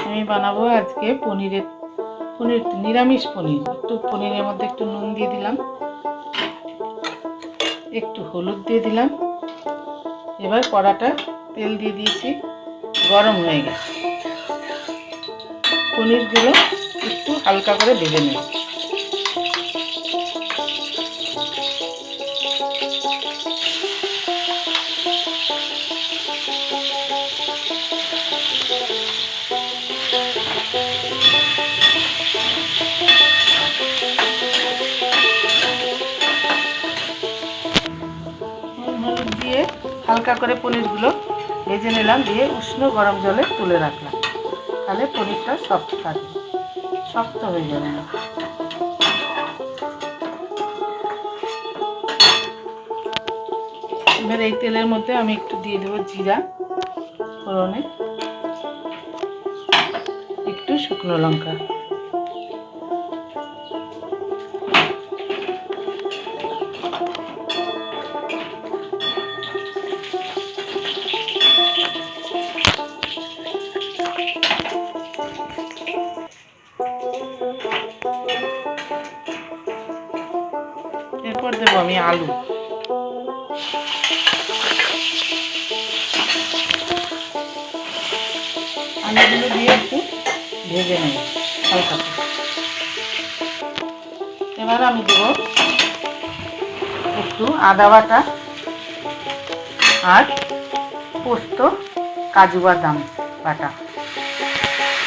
আমি বানাবো আজকে পনির নিরামিষ পনির। একটু পনিরের মধ্যে একটু নুন দিয়ে দিলাম, একটু হলুদ দিয়ে দিলাম। এবার কড়াটা তেল দিয়ে দিয়েছি, গরম হয়ে গেছে। পনিরগুলো একটু হালকা করে ভেজে নেব। হলুদ দিয়ে হালকা করে পনিরগুলো ভেজে নিলাম, দিয়ে উষ্ণ গরম জলে তুলে রাখলাম। তাহলে পনিরটা সফট থাকবে, শক্ত হয়ে যাবে না। এবার এই তেলের মধ্যে আমি একটু দিয়ে দেবো জিরা ফোড়নে, একটু শুকনো লঙ্কা, এরপর দেবো আমি আলু। আলুগুলো দিয়ে একটু ভেজে নেব হালকা করে। এবার আমি দেবো একটু আদা বাটা আর পোস্ত কাজু বাদাম বাটা,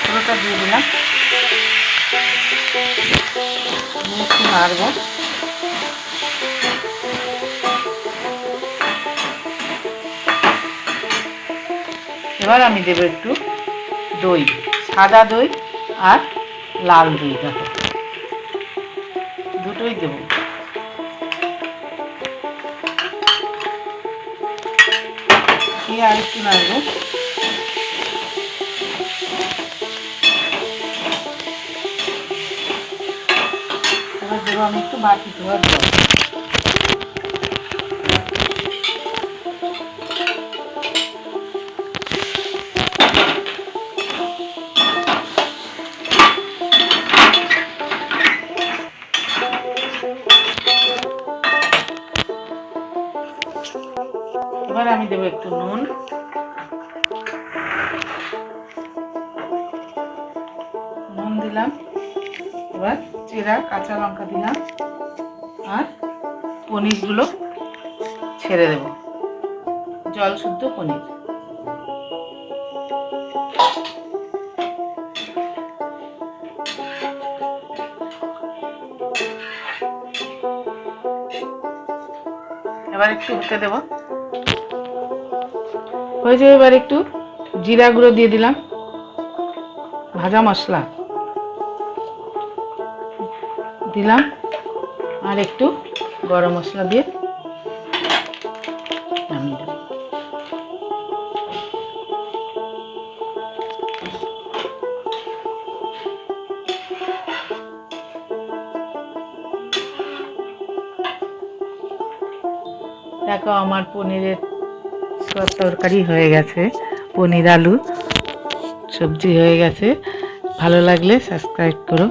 পুরোটা দিয়ে দিলাম। একটু নাড়বো। এবার আমি দেবো একটু দই, সাদা দই আর লাল দই, দেখো দুটোই দেবো। দিয়ে আর একটু নাড়বো। এবার দেবো আমি একটু বাটি ধোয়ার জল। এবার আমি দেবো একটু নুন, দিলাম। এবার চেরা কাঁচা লঙ্কা দিলাম আর পনিরগুলো ছেড়ে দেব, জল শুদ্ধ পনির। এবার একটু হতে দেব। হয়েছে, এবার একটু জিরা গুঁড়ো দিয়ে দিলাম, ভাজা মশলা দিলাম আর একটু গরম মশলা দিয়ে নামিয়ে দেব। দেখো আমার পনিরের তরকারি হয়ে গেছে, পনির আলু সবজি হয়ে গেছে। ভালো লাগলে সাবস্ক্রাইব করো।